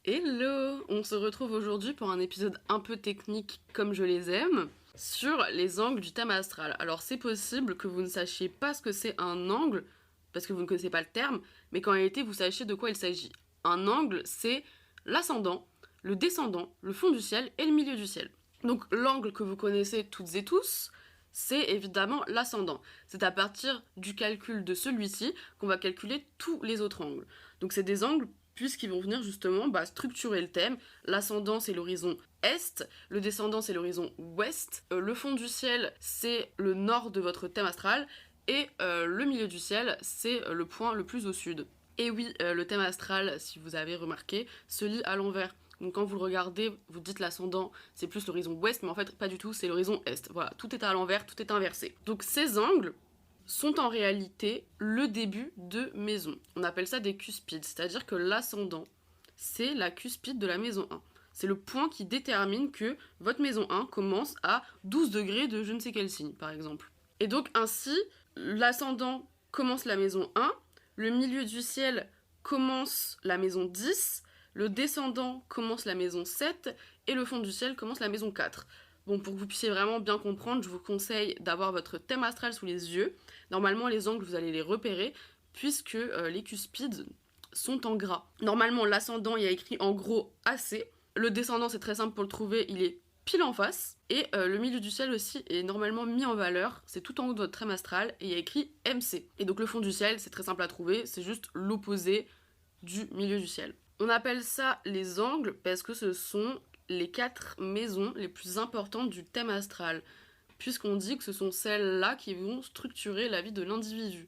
Hello! On se retrouve aujourd'hui pour un épisode un peu technique comme je les aime, sur les angles du thème astral. Alors c'est possible que vous ne sachiez pas ce que c'est un angle, parce que vous ne connaissez pas le terme, mais qu'en réalité vous sachiez de quoi il s'agit. Un angle, c'est l'ascendant, le descendant, le fond du ciel et le milieu du ciel. Donc l'angle que vous connaissez toutes et tous, c'est évidemment l'ascendant. C'est à partir du calcul de celui-ci qu'on va calculer tous les autres angles. Donc c'est des angles puisqu'ils vont venir justement structurer le thème. L'ascendant, c'est l'horizon est, le descendant, c'est l'horizon ouest, le fond du ciel, c'est le nord de votre thème astral, et le milieu du ciel, c'est le point le plus au sud. Et oui, le thème astral, si vous avez remarqué, se lit à l'envers. Donc quand vous le regardez, vous dites l'ascendant, c'est plus l'horizon ouest, mais en fait pas du tout, c'est l'horizon est. Voilà, tout est à l'envers, tout est inversé. Donc ces angles sont en réalité le début de maison. On appelle ça des cuspides, c'est-à-dire que l'ascendant, c'est la cuspide de la maison 1. C'est le point qui détermine que votre maison 1 commence à 12 degrés de je ne sais quel signe, par exemple. Et donc ainsi, l'ascendant commence la maison 1, le milieu du ciel commence la maison 10, le descendant commence la maison 7, et le fond du ciel commence la maison 4. Bon, pour que vous puissiez vraiment bien comprendre, je vous conseille d'avoir votre thème astral sous les yeux. Normalement, les angles, vous allez les repérer, puisque les cuspides sont en gras. Normalement, l'ascendant, il y a écrit en gros AC. Le descendant, c'est très simple pour le trouver, il est pile en face. Et le milieu du ciel aussi est normalement mis en valeur, c'est tout en haut de votre thème astral, et il y a écrit MC. Et donc le fond du ciel, c'est très simple à trouver, c'est juste l'opposé du milieu du ciel. On appelle ça les angles parce que ce sont les 4 maisons les plus importantes du thème astral, puisqu'on dit que ce sont celles-là qui vont structurer la vie de l'individu.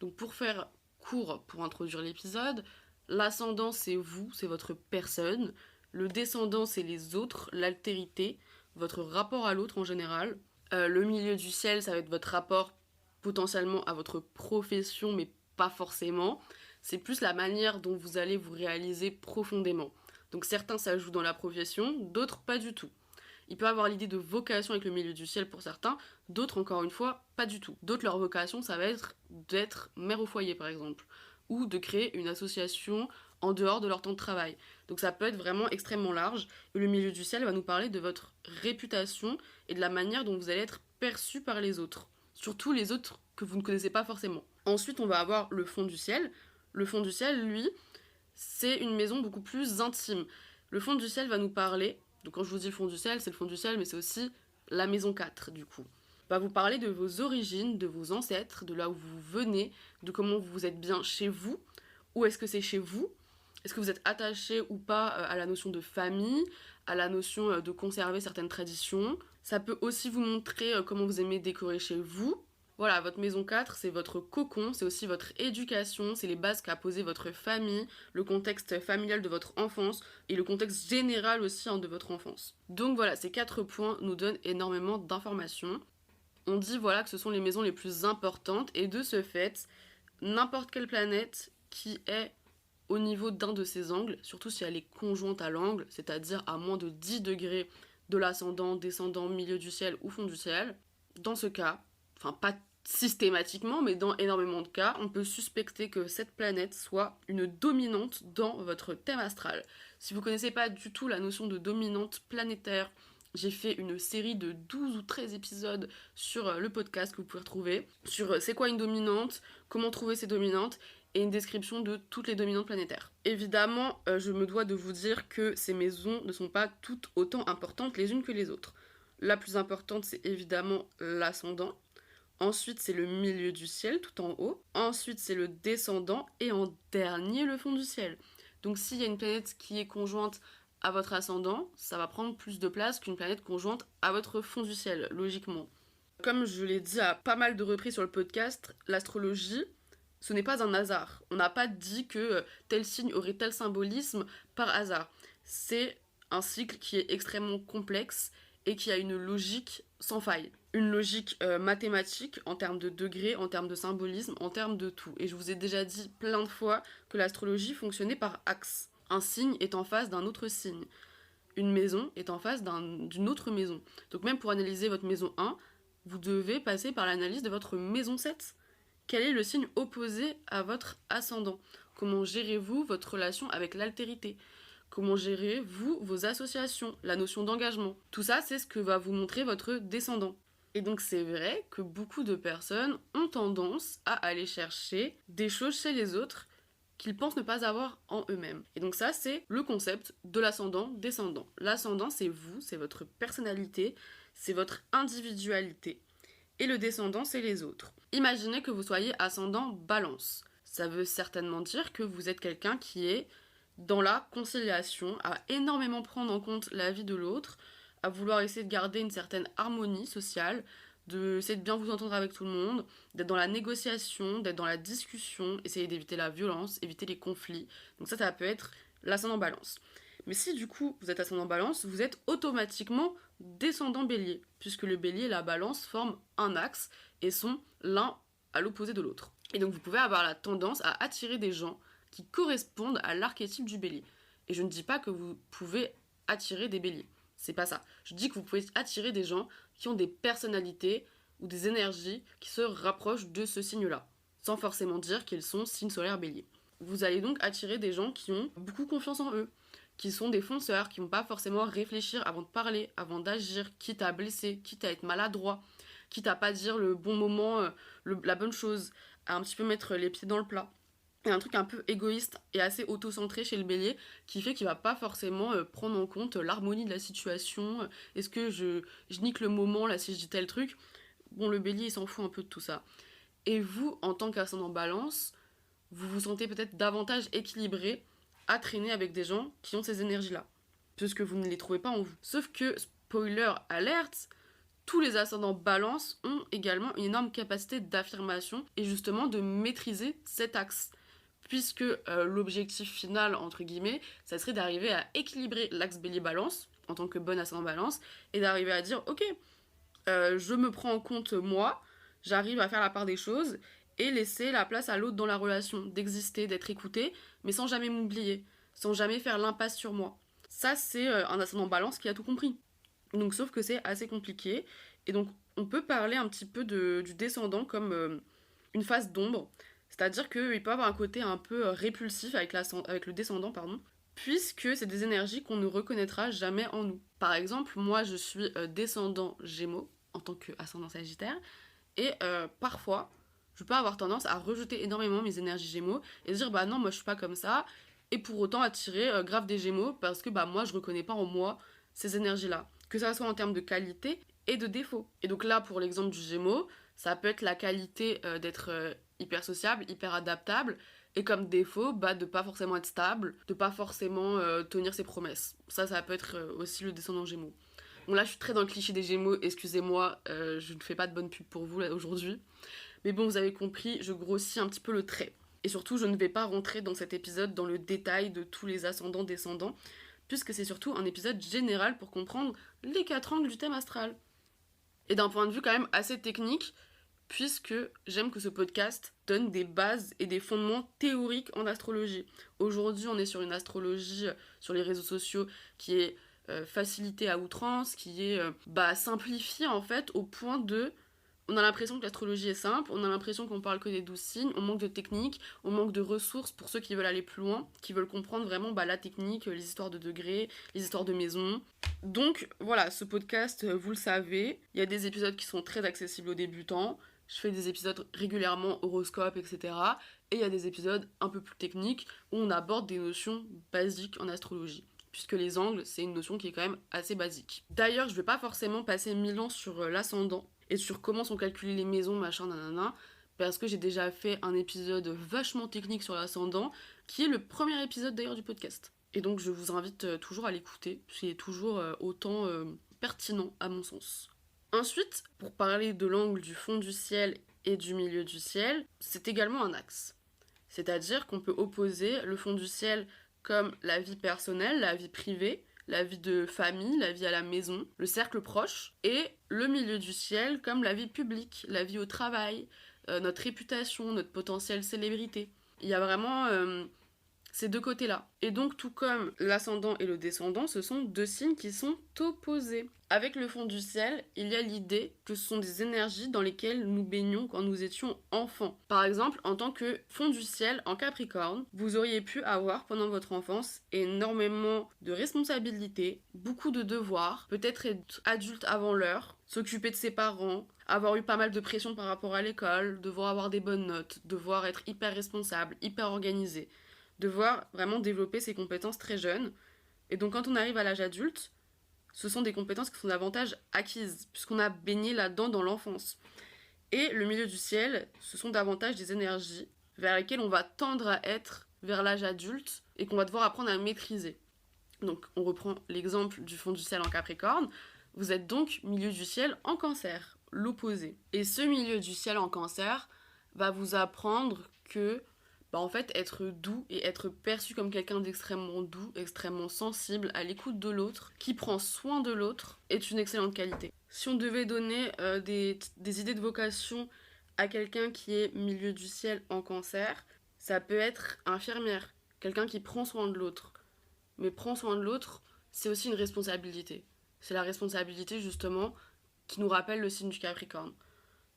Donc pour faire court, pour introduire l'épisode, l'ascendant c'est vous, c'est votre personne, le descendant c'est les autres, l'altérité, votre rapport à l'autre en général, le milieu du ciel ça va être votre rapport potentiellement à votre profession mais pas forcément, c'est plus la manière dont vous allez vous réaliser profondément. Donc certains ça joue dans la profession, d'autres pas du tout. Il peut avoir l'idée de vocation avec le milieu du ciel pour certains, d'autres encore une fois pas du tout. D'autres leur vocation ça va être d'être mère au foyer par exemple, ou de créer une association en dehors de leur temps de travail. Donc ça peut être vraiment extrêmement large, et le milieu du ciel va nous parler de votre réputation et de la manière dont vous allez être perçu par les autres. Surtout les autres que vous ne connaissez pas forcément. Ensuite on va avoir le fond du ciel. Le fond du ciel, lui, c'est une maison beaucoup plus intime. Le fond du ciel va nous parler, donc quand je vous dis le fond du ciel, c'est le fond du ciel, mais c'est aussi la maison 4 du coup. Va vous parler de vos origines, de vos ancêtres, de là où vous venez, de comment vous êtes bien chez vous, où est-ce que c'est chez vous, est-ce que vous êtes attaché ou pas à la notion de famille, à la notion de conserver certaines traditions. Ça peut aussi vous montrer comment vous aimez décorer chez vous. Voilà, votre maison 4, c'est votre cocon, c'est aussi votre éducation, c'est les bases qu'a posé votre famille, le contexte familial de votre enfance et le contexte général aussi de votre enfance. Donc voilà, ces 4 points nous donnent énormément d'informations. On dit voilà que ce sont les maisons les plus importantes et de ce fait, n'importe quelle planète qui est au niveau d'un de ces angles, surtout si elle est conjointe à l'angle, c'est-à-dire à moins de 10 degrés de l'ascendant, descendant, milieu du ciel ou fond du ciel, dans ce cas, enfin pas systématiquement, mais dans énormément de cas, on peut suspecter que cette planète soit une dominante dans votre thème astral. Si vous connaissez pas du tout la notion de dominante planétaire, j'ai fait une série de 12 ou 13 épisodes sur le podcast que vous pouvez retrouver, sur c'est quoi une dominante, comment trouver ses dominantes, et une description de toutes les dominantes planétaires. Évidemment, je me dois de vous dire que ces maisons ne sont pas toutes autant importantes les unes que les autres. La plus importante, c'est évidemment l'ascendant. Ensuite, c'est le milieu du ciel, tout en haut. Ensuite, c'est le descendant. Et en dernier, le fond du ciel. Donc s'il y a une planète qui est conjointe à votre ascendant, ça va prendre plus de place qu'une planète conjointe à votre fond du ciel, logiquement. Comme je l'ai dit à pas mal de reprises sur le podcast, l'astrologie, ce n'est pas un hasard. On n'a pas dit que tel signe aurait tel symbolisme par hasard. C'est un cycle qui est extrêmement complexe et qui a une logique sans faille. Une logique mathématique en termes de degrés, en termes de symbolisme, en termes de tout. Et je vous ai déjà dit plein de fois que l'astrologie fonctionnait par axe. Un signe est en face d'un autre signe. Une maison est en face d'une autre maison. Donc même pour analyser votre maison 1, vous devez passer par l'analyse de votre maison 7. Quel est le signe opposé à votre ascendant? Comment gérez-vous votre relation avec l'altérité? comment gérer, vous, vos associations, la notion d'engagement. Tout ça, c'est ce que va vous montrer votre descendant. Et donc c'est vrai que beaucoup de personnes ont tendance à aller chercher des choses chez les autres qu'ils pensent ne pas avoir en eux-mêmes. Et donc ça, c'est le concept de l'ascendant-descendant. L'ascendant, c'est vous, c'est votre personnalité, c'est votre individualité. Et le descendant, c'est les autres. Imaginez que vous soyez ascendant balance. Ça veut certainement dire que vous êtes quelqu'un qui est dans la conciliation, à énormément prendre en compte la vie de l'autre, à vouloir essayer de garder une certaine harmonie sociale, d'essayer de bien vous entendre avec tout le monde, d'être dans la négociation, d'être dans la discussion, essayer d'éviter la violence, éviter les conflits. Donc ça peut être l'ascendant balance. Mais si du coup vous êtes ascendant balance, vous êtes automatiquement descendant bélier, puisque le bélier et la balance forment un axe et sont l'un à l'opposé de l'autre. Et donc vous pouvez avoir la tendance à attirer des gens qui correspondent à l'archétype du bélier. Et je ne dis pas que vous pouvez attirer des béliers. C'est pas ça. Je dis que vous pouvez attirer des gens qui ont des personnalités ou des énergies qui se rapprochent de ce signe-là, sans forcément dire qu'ils sont signe solaire bélier. Vous allez donc attirer des gens qui ont beaucoup confiance en eux, qui sont des fonceurs, qui vont pas forcément réfléchir avant de parler, avant d'agir, quitte à blesser, quitte à être maladroit, quitte à pas dire le bon moment, la bonne chose, à un petit peu mettre les pieds dans le plat. Et un truc un peu égoïste et assez auto-centré chez le bélier qui fait qu'il va pas forcément prendre en compte l'harmonie de la situation. Est-ce que je nique le moment là si je dis tel truc? Bon, le bélier il s'en fout un peu de tout ça. Et vous, en tant qu'ascendant balance, vous vous sentez peut-être davantage équilibré à traîner avec des gens qui ont ces énergies-là, puisque vous ne les trouvez pas en vous. Sauf que, spoiler alerte, tous les ascendants balance ont également une énorme capacité d'affirmation et justement de maîtriser cet axe. Puisque l'objectif final, entre guillemets, ça serait d'arriver à équilibrer l'axe bélier-balance, en tant que bon ascendant balance, et d'arriver à dire, ok, je me prends en compte moi, j'arrive à faire la part des choses, et laisser la place à l'autre dans la relation, d'exister, d'être écouté, mais sans jamais m'oublier, sans jamais faire l'impasse sur moi. Ça, c'est un ascendant balance qui a tout compris. Donc, sauf que c'est assez compliqué, et donc on peut parler un petit peu du descendant comme une phase d'ombre, c'est-à-dire qu'il peut avoir un côté un peu répulsif avec le descendant, puisque c'est des énergies qu'on ne reconnaîtra jamais en nous. Par exemple, moi je suis descendant Gémeaux, en tant qu'ascendant Sagittaire, et parfois, je peux avoir tendance à rejeter énormément mes énergies Gémeaux, et dire bah non, moi je suis pas comme ça, et pour autant attirer grave des Gémeaux, parce que bah moi je reconnais pas en moi ces énergies-là. Que ça soit en termes de qualité et de défaut. Et donc là, pour l'exemple du Gémeaux, ça peut être la qualité d'être hyper sociable, hyper adaptable, et comme défaut, bah, de pas forcément être stable, de pas forcément tenir ses promesses. Ça peut être aussi le descendant Gémeaux. Bon là, je suis très dans le cliché des Gémeaux, excusez-moi, je ne fais pas de bonne pub pour vous là aujourd'hui. Mais bon, vous avez compris, je grossis un petit peu le trait. Et surtout, je ne vais pas rentrer dans cet épisode dans le détail de tous les ascendants, descendants, puisque c'est surtout un épisode général pour comprendre les 4 angles du thème astral. Et d'un point de vue quand même assez technique, puisque j'aime que ce podcast donne des bases et des fondements théoriques en astrologie. Aujourd'hui, on est sur une astrologie sur les réseaux sociaux qui est facilitée à outrance, qui est simplifiée en fait au point de... On a l'impression que l'astrologie est simple, on a l'impression qu'on parle que des 12 signes, on manque de technique, on manque de ressources pour ceux qui veulent aller plus loin, qui veulent comprendre vraiment la technique, les histoires de degrés, les histoires de maisons. Donc voilà, ce podcast, vous le savez, il y a des épisodes qui sont très accessibles aux débutants, je fais des épisodes régulièrement horoscope, etc. Et il y a des épisodes un peu plus techniques où on aborde des notions basiques en astrologie. Puisque les angles, c'est une notion qui est quand même assez basique. D'ailleurs, je vais pas forcément passer 1000 ans sur l'ascendant et sur comment sont calculées les maisons, machin, nanana, parce que j'ai déjà fait un épisode vachement technique sur l'ascendant, qui est le premier épisode d'ailleurs du podcast. Et donc je vous invite toujours à l'écouter, parce qu'il est toujours autant pertinent à mon sens. Ensuite, pour parler de l'angle du fond du ciel et du milieu du ciel, c'est également un axe. C'est-à-dire qu'on peut opposer le fond du ciel comme la vie personnelle, la vie privée, la vie de famille, la vie à la maison, le cercle proche, et le milieu du ciel comme la vie publique, la vie au travail, notre réputation, notre potentielle célébrité. Il y a vraiment ces deux côtés-là. Et donc, tout comme l'ascendant et le descendant, ce sont deux signes qui sont opposés. Avec le fond du ciel, il y a l'idée que ce sont des énergies dans lesquelles nous baignions quand nous étions enfants. Par exemple, en tant que fond du ciel en Capricorne, vous auriez pu avoir pendant votre enfance énormément de responsabilités, beaucoup de devoirs, peut-être être adulte avant l'heure, s'occuper de ses parents, avoir eu pas mal de pression par rapport à l'école, devoir avoir des bonnes notes, devoir être hyper responsable, hyper organisé, devoir vraiment développer ses compétences très jeunes. Et donc quand on arrive à l'âge adulte, ce sont des compétences qui sont davantage acquises, puisqu'on a baigné là-dedans dans l'enfance. Et le milieu du ciel, ce sont davantage des énergies vers lesquelles on va tendre à être vers l'âge adulte et qu'on va devoir apprendre à maîtriser. Donc on reprend l'exemple du fond du ciel en Capricorne. Vous êtes donc milieu du ciel en Cancer, l'opposé. Et ce milieu du ciel en Cancer va vous apprendre que en fait, être doux et être perçu comme quelqu'un d'extrêmement doux, extrêmement sensible, à l'écoute de l'autre, qui prend soin de l'autre, est une excellente qualité. Si on devait donner des idées de vocation à quelqu'un qui est milieu du ciel en Cancer, ça peut être infirmière, quelqu'un qui prend soin de l'autre. Mais prend soin de l'autre, c'est aussi une responsabilité. C'est la responsabilité justement qui nous rappelle le signe du Capricorne.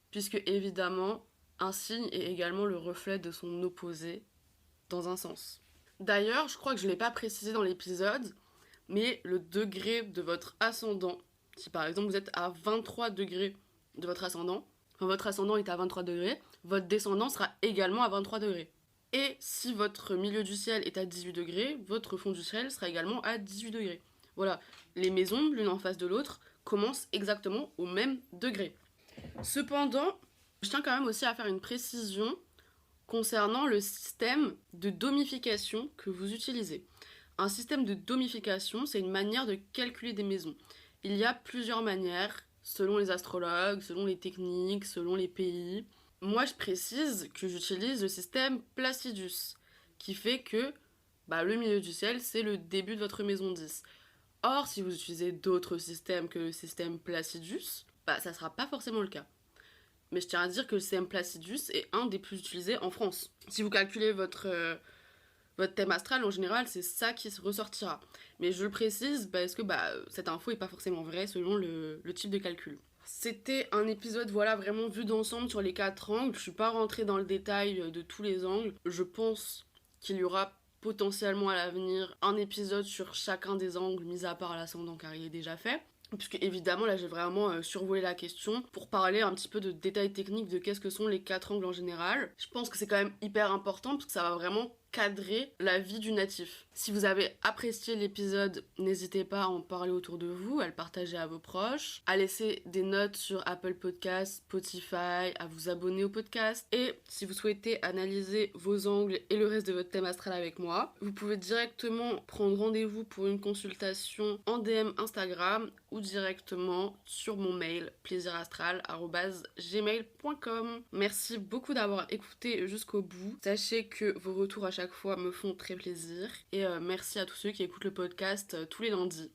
Puisque évidemment, un signe est également le reflet de son opposé, dans un sens. D'ailleurs, je crois que je ne l'ai pas précisé dans l'épisode, mais le degré de votre ascendant, si par exemple vous êtes à 23 degrés de votre ascendant, votre ascendant est à 23 degrés, votre descendant sera également à 23 degrés. Et si votre milieu du ciel est à 18 degrés, votre fond du ciel sera également à 18 degrés. Voilà, les maisons, l'une en face de l'autre, commencent exactement au même degré. Cependant, je tiens quand même aussi à faire une précision concernant le système de domification que vous utilisez. Un système de domification, c'est une manière de calculer des maisons. Il y a plusieurs manières, selon les astrologues, selon les techniques, selon les pays. Moi, je précise que j'utilise le système Placidus, qui fait que le milieu du ciel, c'est le début de votre maison 10. Or, si vous utilisez d'autres systèmes que le système Placidus, ça ne sera pas forcément le cas. Mais je tiens à dire que le système Placidus est un des plus utilisés en France. Si vous calculez votre thème astral, en général, c'est ça qui se ressortira. Mais je le précise parce que cette info n'est pas forcément vraie selon le type de calcul. C'était un épisode vraiment vu d'ensemble sur les 4 angles. Je suis pas rentrée dans le détail de tous les angles. Je pense qu'il y aura potentiellement à l'avenir un épisode sur chacun des angles, mis à part l'ascendant car il est déjà fait. Puisque évidemment là j'ai vraiment survolé la question pour parler un petit peu de détails techniques de qu'est-ce que sont les 4 angles en général. Je pense que c'est quand même hyper important parce que ça va vraiment cadrer la vie du natif. Si vous avez apprécié l'épisode, n'hésitez pas à en parler autour de vous, à le partager à vos proches, à laisser des notes sur Apple Podcasts, Spotify, à vous abonner au podcast. Et si vous souhaitez analyser vos angles et le reste de votre thème astral avec moi, vous pouvez directement prendre rendez-vous pour une consultation en DM Instagram ou directement sur mon mail plaisirastral@gmail.com. Merci beaucoup d'avoir écouté jusqu'au bout. Sachez que vos retours à chaque fois me font très plaisir et merci à tous ceux qui écoutent le podcast tous les lundis.